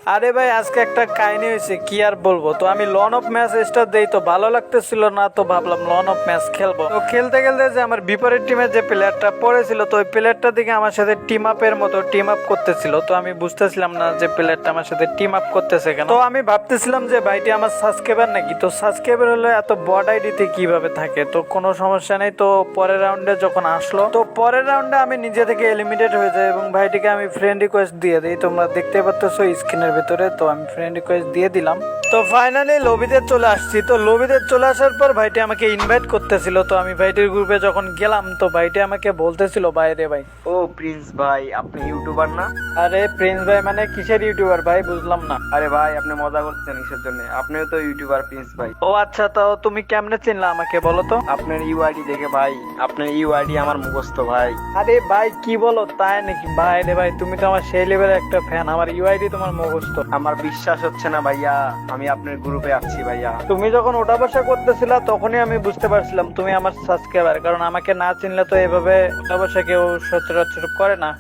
আরে ভাই আজকে একটা কাহিনী হয়েছে, কি আর বলবো। তো আমি লন অফ ম্যাচ স্টার্ট দেই, তো ভালো লাগতেছিল না, তো ভাবলাম লন অফ ম্যাচ খেলবো। তো খেলতে খেলতে যে আমার বিপরীত টিমের যে প্লেয়ারটা পড়েছিল, তো ওই প্লেয়ারটা দিকে আমার সাথে টিম আপের মতো টিম আপ করতেছিল। তো আমি বুঝতেছিলাম না যে প্লেয়ারটা আমার সাথে টিম আপ করতেছে কেন। তো আমি ভাবতেছিলাম যে ভাইটি আমার সাবস্ক্রাইবার নাকি, তো সাবস্ক্রাইবার হলে এত বড আইডিতে কিভাবে থাকে। তো কোনো সমস্যা নেই। তো পরের রাউন্ডে যখন আসলো, তো পরের রাউন্ডে আমি নিজে থেকে এলিমিনেট হয়ে যাই এবং ভাইটিকে আমি ফ্রেন্ড রিকোয়েস্ট দিয়ে দিই। তোমরা দেখতে পাচ্ছ স্ক্রিনের ভিতরে। তো আমি ফ্রেন্ড রিকোয়েস্ট দিয়ে দিলাম। তো ফাইনালি লবিতে চলে আসছি। তো লবিতে চলে আসার পর ভাইটি আমাকে ইনভাইট করতেছিল। তো আমি ভাইটির গ্রুপে যখন গেলাম, তো ভাইটি আমাকে বলতেছিল বাইরে ভাই। ও প্রিন্স ভাই, আপনি ইউটিউবার না? আরে প্রিন্স ভাই মানে কিসের ইউটিউবার ভাই, বুঝলাম না। আরে ভাই, আপনি মজা করছেন কিসের জন্য? আপনিও তো ইউটিউবার প্রিন্স ভাই। ও আচ্ছা, তো তুমি কেমনে চিনলা আমাকে বলো তো? আপনার ইউআইডি দেখে ভাই, আপনার ইউআইডি আমার মুখস্থ ভাই। আরে ভাই কি বলো, তাই নাকি? ভাই রে ভাই, তুমি তো আমার সেই লেভেলের একটা ফ্যান, আমার ইউআইডি তোমার মুখস্থ। আমার বিশ্বাস হচ্ছে না ভাইয়া, আমি আপনার গ্রুপে আছি ভাইয়া। তুমি যখন ওঠা বসা করতেছিলা তখনই আমি বুঝতে পারছিলাম তুমি আমার সাবস্ক্রাইবার, কারণ আমাকে না চিনলে তো এভাবে ওঠা বসা কেউ সচরাচর করে না।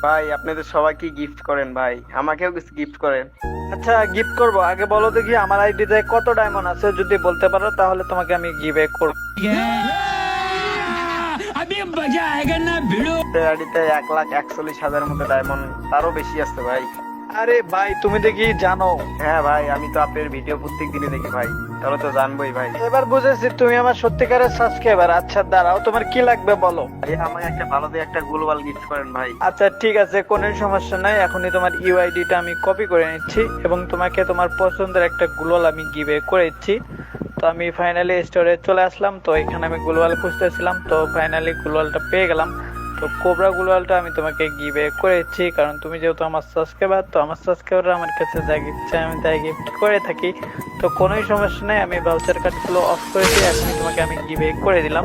ভাই আপনি তো সবাইকে গিফট করেন ভাই, আমাকেও কিছু গিফট করেন। আচ্ছা গিফট করবো, আগে বলো দেখি আমার আইডিতে কত ডায়মন্ড আছে। যদি বলতে পারো তাহলে তোমাকে আমি গিভ করবো। अभी मजा आएगा ना भिड़ो। আপনার আইডিতে 1,41,000 মতো ডায়মন্ড, তারও বেশি আসছে ভাই। আরে ভাই তুমি দেখি জানো। হ্যাঁ ভাই, আমি তো আপনার ভিডিও প্রত্যেক দিনই দেখি ভাই, তাহলে তো জানবোই ভাই। এবার বুঝেছি তুমি আমার সত্যিকারের সাবস্ক্রাইবার। আচ্ছা দাঁড়াও, তোমার কি লাগবে বলো। ভাই আমাকে একটা ভালো দিয়ে একটা গ্লোবাল গিফট করেন ভাই। আচ্ছা ঠিক আছে, কোনো সমস্যা নাই। এখনই তোমার ইউআইডিটা আমি কপি করে নিচ্ছি এবং তোমাকে তোমার পছন্দের একটা গ্লোবাল আমি গিভে করে দিচ্ছি। তো আমি ফাইনালি স্টোরে চলে আসলাম। তো এখানে আমি গ্লোবাল খুঁজতেছিলাম, তো ফাইনালি গ্লোবালটা পেয়ে গেলাম। তো কোবরা গ্লোবালটা আমি তোমাকে গিভে করে দিচ্ছি, কারণ তুমি যেহেতু আমার সাবস্ক্রাইবার। তো আমার সাবস্ক্রাইবাররা আমার কাছে যা গিফট চাই আমি তাই গিফট করে থাকি। তো কোনো সমস্যা নেই, আমি ভাউচার কার্ডগুলো অফ করে দিয়ে এখনই তোমাকে আমি গিভে করে দিলাম।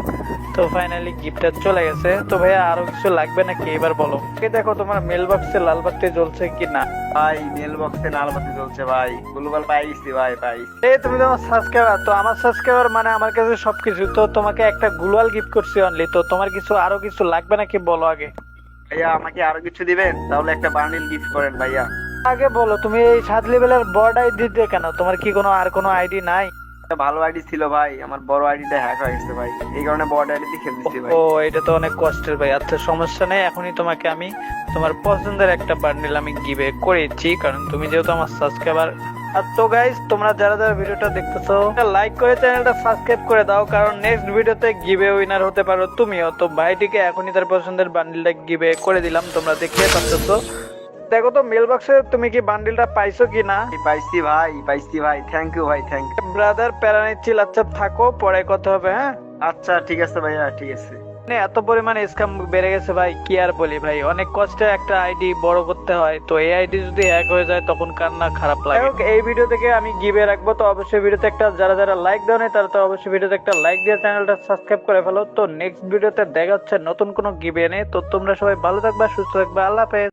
তো ফাইনালি গিফটটা চলে গেছে। তো ভাইয়া আরো কিছু লাগবে নাকি এবার বলো। দেখো তোমার মেল বক্সে লাল বাতি জ্বলছে কি না। ভাই মেল বক্সে লালবাতি জ্বলছে ভাই, গ্লোবাল পাইছি ভাই, পাইছি। এই তুমি তো আমার সাবস্ক্রাইবার, তো আমার সাবস্ক্রাইবার মানে আমার কাছে সবকিছু। তো তোমাকে একটা গ্লোবাল গিফট করছি অনলি। তো তোমার কিছু আরো কিছু লাগবে নাকি বলো আগে। ভাইয়া আমাকে আরো কিছু দিবেন? তাহলে একটা বান্ডিল গিফট করেন ভাইয়া। আগে বলো তুমি এই 7 লেভেলের বড় আইডি দিতে কেন? তোমার কি কোনো আর কোনো আইডি নাই? একটা ভালো আইডি ছিল ভাই, আমার বড় আইডিটা হ্যাক হয়ে গেছে ভাই, এই কারণে বড় আইডিতে খেলতেছি ভাই। ও এটা তো অনেক কষ্টের ভাই। আচ্ছা সমস্যা নেই, এখনই তোমাকে আমি তোমার পছন্দের একটা বান্ডিল আমি গিভে করেছি, কারণ তুমি যেহেতু আমার সাবস্ক্রাইবার। আর তো গাইস, তোমরা যারা যারা ভিডিওটা দেখতেছো লাইক করে চ্যানেলটা সাবস্ক্রাইব করে দাও, কারণ নেক্সট ভিডিওতে গিভে উইনার হতে পারো তুমিও। তো ভাইটিকে এখনই তার পছন্দের বান্ডিলটা গিভে করে দিলাম, তোমরা দেখতে পাচ্ছো। দেখো তো মেল বক্সে তুমি কি বান্ডিলটা পাইছো কি না। পাইছি ভাই, পাইছি ভাই, থ্যাংক ইউ ভাই, থ্যাংক ইউ। ব্রাদার প্যারা নিচ্ছিল। আচ্ছা থাকো, পরে কথা হবে। হ্যাঁ আচ্ছা ঠিক আছে ভাইয়া, ঠিক আছে। এত পরিমাণে স্ক্যাম বেড়ে গেছে ভাই, কি আর বলি ভাই। অনেক কষ্টে একটা আইডি বড় করতে হয়, তো এই আইডি যদি হ্যাক হয়ে যায় তখন কার না খারাপ লাগে। এই ভিডিও থেকে আমি গিভে রাখবো, তো অবশ্যই ভিডিওতে একটা যারা যারা লাইক দাও নাই তারা তো অবশ্যই ভিডিওতে একটা লাইক দিয়ে চ্যানেলটা সাবস্ক্রাইব করে ফেলো। তো নেক্সট ভিডিওতে দেখা হচ্ছে নতুন কোনো গিভে নেই। তো তোমরা সবাই ভালো থাকবা, সুস্থ থাকবা, আল্লাহ হাফেজ।